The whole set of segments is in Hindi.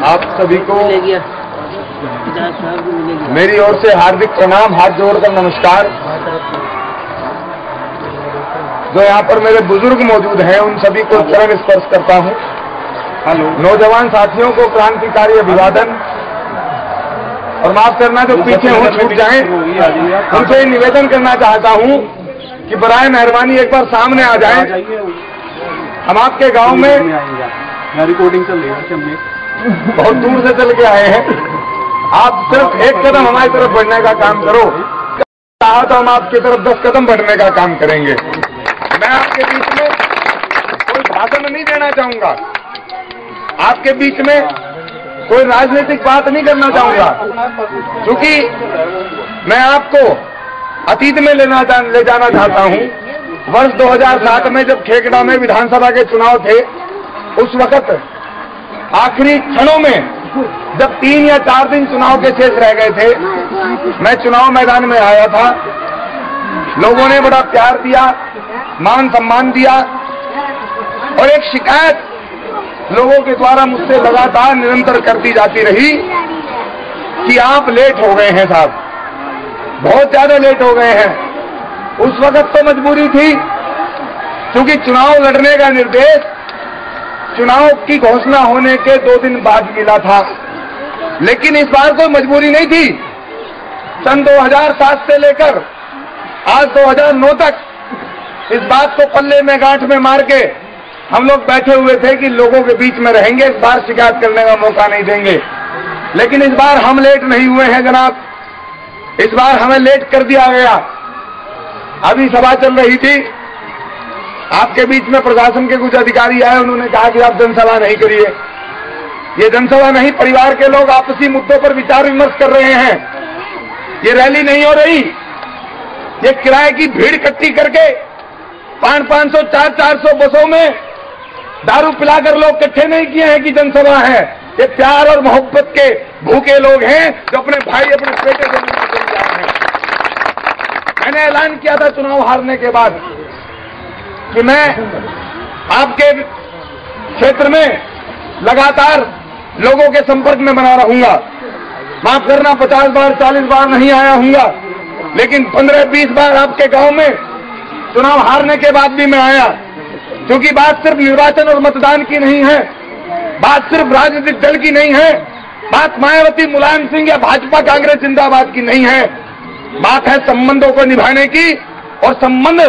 आप सभी को मेरी ओर से हार्दिक प्रणाम, हाथ जोड़कर नमस्कार। जो यहाँ पर मेरे बुजुर्ग मौजूद हैं उन सभी को चरण स्पर्श करता हूँ। हेलो, नौजवान साथियों को क्रांतिकारी अभिवादन। और माफ करना जो पीछे हो छूट जाएं, उनसे निवेदन करना चाहता हूँ कि बराए मेहरबानी एक बार सामने आ जाएं। हम आपके गांव में रिकॉर्डिंग चल रही है, बहुत दूर से चल के आए हैं। आप सिर्फ एक कदम हमारी तरफ बढ़ने का काम करो, चाहा तो हम आपकी तरफ 10 कदम बढ़ने का काम करेंगे। मैं आपके बीच में कोई भाषण नहीं देना चाहूंगा, आपके बीच में कोई राजनीतिक बात नहीं करना चाहूंगा, क्योंकि मैं आपको अतीत में ले जाना चाहता हूं। वर्ष 2007 में जब खेकड़ा में विधानसभा के चुनाव थे, उस वक्त आखिरी क्षणों में जब 3 या 4 दिन चुनाव के शेष रह गए थे, मैं चुनाव मैदान में आया था। लोगों ने बड़ा प्यार दिया, मान सम्मान दिया, और एक शिकायत लोगों के द्वारा मुझसे लगातार निरंतर करती जाती रही कि आप लेट हो गए हैं साहब, बहुत ज्यादा लेट हो गए हैं। उस वक्त तो मजबूरी थी, क्योंकि चुनाव लड़ने का निर्देश चुनाव की घोषणा होने के 2 दिन बाद मिला था। लेकिन इस बार कोई मजबूरी नहीं थी। सन 2007 से लेकर आज 2009 तक इस बात को पल्ले में गांठ में मार के हम लोग बैठे हुए थे कि लोगों के बीच में रहेंगे, इस बार शिकायत करने का मौका नहीं देंगे। लेकिन इस बार हम लेट नहीं हुए हैं जनाब, इस बार हमें लेट कर दिया गया। अभी सभा चल रही थी, आपके बीच में प्रशासन के कुछ अधिकारी आए, उन्होंने कहा कि आप जनसभा नहीं करिए। ये जनसभा नहीं, परिवार के लोग आपसी मुद्दों पर विचार विमर्श कर रहे हैं। ये रैली नहीं हो रही, ये किराए की भीड़ इकट्ठी करके 500-500, 400-400 बसों में दारू पिलाकर लोग इकट्ठे नहीं किए हैं कि जनसभा है। ये प्यार और मोहब्बत के भूखे लोग हैं जो अपने भाई अपने बेटे से मिलने के लिए आए हैं। मैंने ऐलान किया था चुनाव हारने के बाद कि मैं आपके क्षेत्र में लगातार लोगों के संपर्क में बना रहूंगा। माफ करना, 50 बार 40 बार नहीं आया हूंगा, लेकिन 15-20 बार आपके गांव में चुनाव हारने के बाद भी मैं आया। क्योंकि बात सिर्फ निर्वाचन और मतदान की नहीं है, बात सिर्फ राजनीतिक दल की नहीं है, बात मायावती, मुलायम सिंह या भाजपा कांग्रेस जिंदाबाद की नहीं है। बात है संबंधों को निभाने की, और संबंध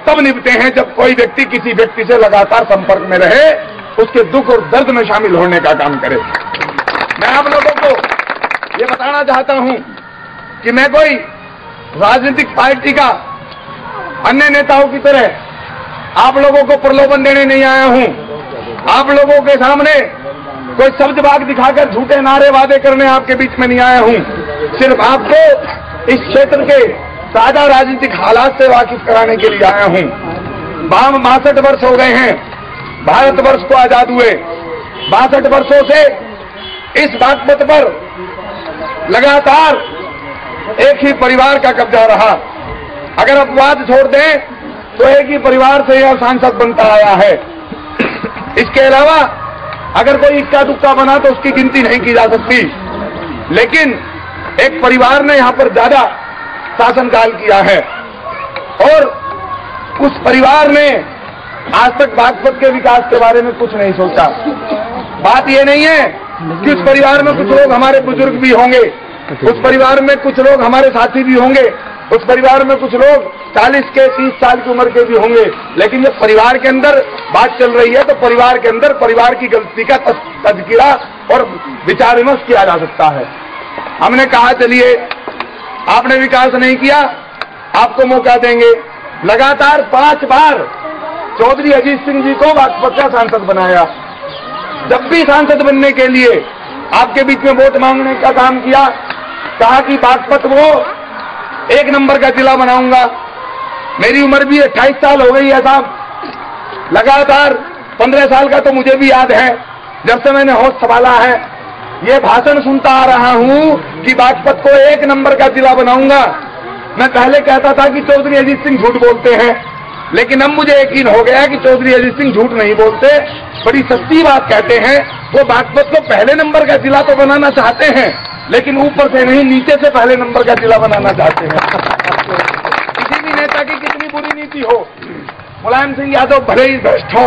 तब निभते हैं जब कोई व्यक्ति किसी व्यक्ति से लगातार संपर्क में रहे, उसके दुख और दर्द में शामिल होने का काम करे। मैं आप लोगों को ये बताना चाहता हूं कि मैं कोई राजनीतिक पार्टी का अन्य नेताओं की तरह आप लोगों को प्रलोभन देने नहीं आया हूं। आप लोगों के सामने कोई शब्दबाग दिखाकर झूठे नारे वादे करने आपके बीच में नहीं आया हूं। सिर्फ आपको इस क्षेत्र के ताजा राजनीतिक हालात से वाकिफ कराने के लिए आया हूं। 62 वर्ष हो गए हैं भारतवर्ष को आजाद हुए। 62 वर्षों से इस बागपत पर लगातार एक ही परिवार का कब्जा रहा। अगर अपवाद छोड़ दें तो एक ही परिवार से यह सांसद बनता आया है। इसके अलावा अगर कोई इक्का दुक्का बना तो उसकी गिनती नहीं की जा सकती। लेकिन एक परिवार ने यहां पर ज्यादा शासनकाल किया है, और उस परिवार ने आज तक बागपत के विकास के बारे में कुछ नहीं सोचा। बात यह नहीं है कि उस परिवार में कुछ लोग हमारे बुजुर्ग भी होंगे, उस परिवार में कुछ लोग हमारे साथी भी होंगे, उस परिवार में कुछ लोग 40 के 30 साल की उम्र के भी होंगे। लेकिन जब परिवार के अंदर बात चल रही है तो परिवार के अंदर परिवार की गलती का तज़किरा और विचार विमर्श किया जा सकता है। हमने कहा चलिए, आपने विकास नहीं किया, आपको मौका देंगे। लगातार 5 बार चौधरी अजीत सिंह जी को बागपत का सांसद बनाया। जब भी सांसद बनने के लिए आपके बीच में वोट मांगने का काम किया, कहा कि बागपत वो 1 नंबर का जिला बनाऊंगा। मेरी उम्र भी 28 साल हो गई है साहब। लगातार 15 साल का तो मुझे भी याद है जब से मैंने होश संभाला है, ये भाषण सुनता आ रहा हूं कि बागपत को 1 नंबर का जिला बनाऊंगा। मैं पहले कहता था कि चौधरी अजीत सिंह झूठ बोलते हैं, लेकिन अब मुझे यकीन हो गया कि चौधरी अजीत सिंह झूठ नहीं बोलते, बड़ी सच्ची बात कहते हैं। वो बागपत को पहले नंबर का जिला तो बनाना चाहते हैं, लेकिन ऊपर से नहीं, नीचे से पहले नंबर का जिला बनाना चाहते हैं। किसी भी नेता की कितनी बुरी नीति हो, मुलायम सिंह यादव भले ही भ्रष्ट हो,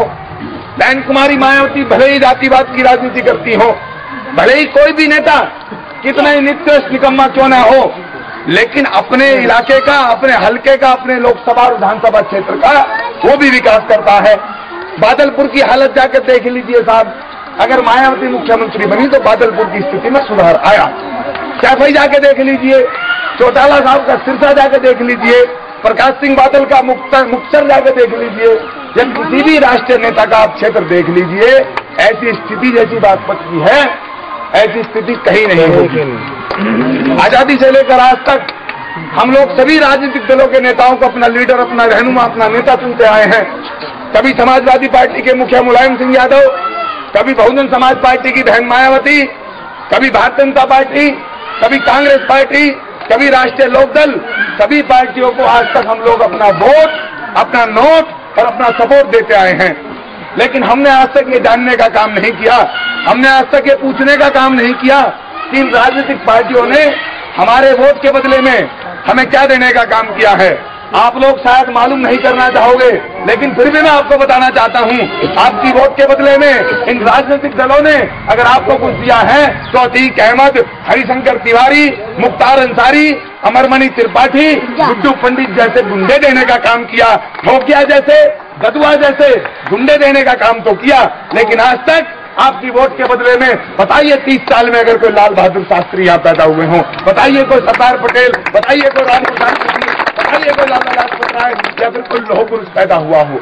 बहन कुमारी मायावती भले ही जातिवाद की राजनीति करती हो, भले ही कोई भी नेता कितना ही निकृष्ट निकम्मा क्यों ना हो, लेकिन अपने इलाके का, अपने हलके का, अपने लोकसभा और विधानसभा क्षेत्र का वो भी विकास करता है। बादलपुर की हालत जाकर देख लीजिए साहब, अगर मायावती मुख्यमंत्री बनी तो बादलपुर की स्थिति में सुधार आया। कैफई जाके देख लीजिए, चौटाला साहब का सिरसा जाके देख लीजिए, प्रकाश सिंह बादल का मुक्तसर जाके देख लीजिए, या किसी भी राष्ट्रीय नेता का आप क्षेत्र देख लीजिए, ऐसी स्थिति जैसी बागपत की है, ऐसी स्थिति कहीं नहीं होगी। आजादी से लेकर आज तक हम लोग सभी राजनीतिक दलों के नेताओं को अपना लीडर, अपना रहनुमा, अपना नेता चुनते आए हैं। कभी समाजवादी पार्टी के मुखिया मुलायम सिंह यादव, कभी बहुजन समाज पार्टी की बहन मायावती, कभी भारतीय जनता पार्टी, कभी कांग्रेस पार्टी, कभी राष्ट्रीय लोकदल, सभी पार्टियों को आज तक हम लोग अपना वोट, अपना नोट और अपना सपोर्ट देते आए हैं। लेकिन हमने आज तक ये जानने का काम नहीं किया, हमने आज तक ये पूछने का काम नहीं किया कि इन राजनीतिक पार्टियों ने हमारे वोट के बदले में हमें क्या देने का काम किया है। आप लोग शायद मालूम नहीं करना चाहोगे, लेकिन फिर भी मैं आपको बताना चाहता हूं, आपकी वोट के बदले में इन राजनीतिक दलों ने अगर आपको कुछ दिया है तो अतीक अहमद, हरिशंकर तिवारी, मुख्तार अंसारी, अमरमणि त्रिपाठी, गुड्डू पंडित जैसे गुंडे देने का काम किया, ठोकिया जैसे, गदुआ जैसे गुंडे देने का काम तो किया। लेकिन आज तक आपकी वोट के बदले में बताइए 30 साल में अगर कोई लाल बहादुर शास्त्री यहाँ पैदा हुए हों, बताइए कोई सरदार पटेल, बताइए कोई राम प्रसाद, बताइए कोई लाला लाजपत राय, या फिर कोई लौह पुरुष पैदा हुआ हो।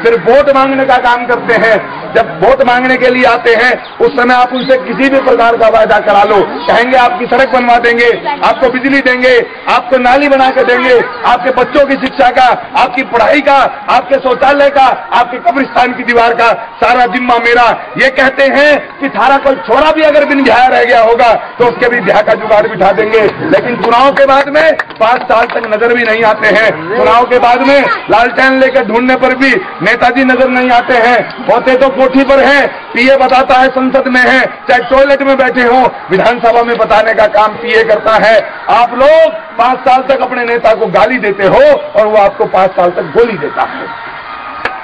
सिर्फ वोट मांगने का काम करते हैं। जब वोट मांगने के लिए आते हैं उस समय आप उनसे किसी भी प्रकार का वायदा करा लो, कहेंगे आपकी सड़क बनवा देंगे, आपको बिजली देंगे, आपको नाली बना के देंगे, आपके बच्चों की शिक्षा का, आपकी पढ़ाई का, आपके शौचालय का, आपके कब्रिस्तान की दीवार का सारा जिम्मा मेरा। ये कहते हैं कि थारा कोई छोरा भी अगर बिन ब्याह रह गया होगा तो उसके भी ब्याह का जुगाड़ बिठा देंगे। लेकिन चुनाव के बाद में 5 साल तक नजर भी नहीं आते हैं। चुनाव के बाद में लालटेन लेकर ढूंढने पर भी नेताजी नजर नहीं आते हैं। होते तो कोठी पर हैं, पीए बताता है संसद में है, चाहे टॉयलेट में बैठे हो, विधानसभा में बताने का काम पीए करता है। आप लोग 5 साल तक अपने नेता को गाली देते हो और वो आपको 5 साल तक गोली देता है,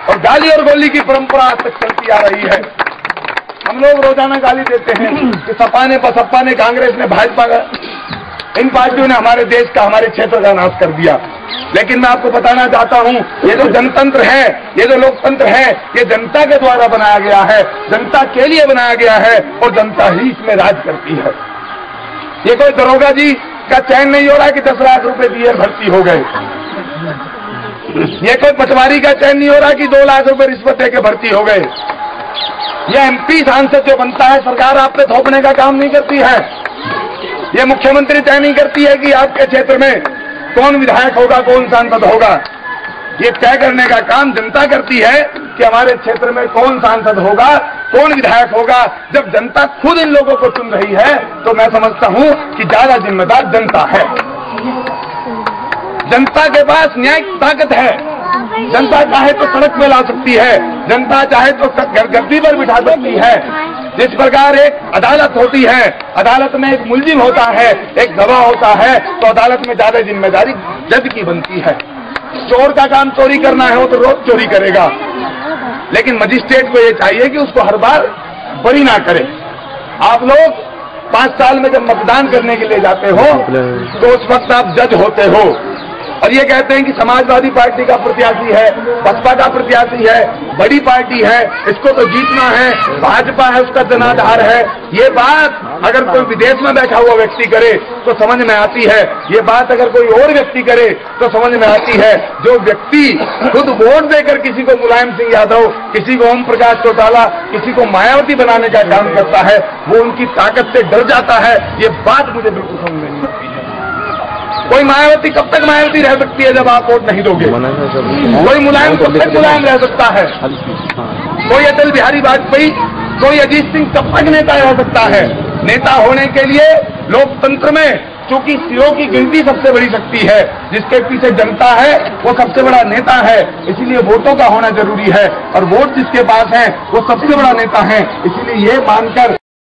और गाली और गोली की परंपरा आज तक चलती आ रही है। हम लोग रोजाना गाली देते हैं कि सपा ने, बसपा ने, कांग्रेस ने, भाजपा का, इन पार्टियों ने हमारे देश का, हमारे क्षेत्र का नाश कर दिया। लेकिन मैं आपको बताना चाहता हूं, ये जो जनतंत्र है, ये जो लोकतंत्र है, ये जनता के द्वारा बनाया गया है, जनता के लिए बनाया गया है, और जनता ही इसमें राज करती है। ये कोई दरोगा जी का चैन नहीं हो रहा है कि 10 लाख रुपए दिए भर्ती हो गए। ये कोई पटवारी का चैन नहीं हो रहा कि 2 लाख रुपए रिश्वत देके भर्ती हो गए। ये एमपी सांसद जो बनता है, सरकार आप पे थोपने का काम नहीं करती है। ये मुख्यमंत्री तय नहीं करती है कि आपके क्षेत्र में कौन विधायक होगा, कौन सांसद होगा। ये तय करने का काम जनता करती है कि हमारे क्षेत्र में कौन सांसद होगा, कौन विधायक होगा। जब जनता खुद इन लोगों को चुन रही है तो मैं समझता हूं कि ज्यादा जिम्मेदार जनता है। जनता के पास न्यायिक ताकत है। जनता चाहे तो सड़क में ला सकती है, जनता चाहे तो गद्दी पर बिठा सकती है। जिस प्रकार एक अदालत होती है, अदालत में एक मुलजिम होता है, एक गवाह होता है, तो अदालत में ज्यादा जिम्मेदारी जज की बनती है। चोर का काम चोरी करना है, वो तो रोज चोरी करेगा, लेकिन मजिस्ट्रेट को ये चाहिए कि उसको हर बार बरी ना करे। आप लोग 5 साल में जब मतदान करने के लिए जाते हो तो उस वक्त आप जज होते हो, और ये कहते हैं कि समाजवादी पार्टी का प्रत्याशी है, बसपा का प्रत्याशी है, बड़ी पार्टी है, इसको तो जीतना है, भाजपा है उसका जनाधार है। ये बात अगर कोई विदेश में बैठा हुआ व्यक्ति करे तो समझ में आती है, ये बात अगर कोई और व्यक्ति करे तो समझ में आती है। जो व्यक्ति खुद वोट देकर किसी को मुलायम सिंह यादव, किसी को ओम प्रकाश चौटाला, किसी को मायावती बनाने का काम करता है, वो उनकी ताकत से डर जाता है। ये बात मुझे बिल्कुल समझ में नहीं आती है। कोई मायावती कब तक मायावती रह सकती है जब आप वोट नहीं दोगे? कोई मुलायम कब तक मुलायम रह सकता है? कोई अटल बिहारी वाजपेयी, कोई अजीत सिंह कब तक नेता रह सकता है? नेता होने के लिए लोकतंत्र में क्योंकि सिरों की गिनती सबसे बड़ी शक्ति है, जिसके पीछे जनता है वो सबसे बड़ा नेता है, इसीलिए वोटों का होना जरूरी है, और वोट जिसके पास है वो सबसे बड़ा नेता है। इसीलिए ये मानकर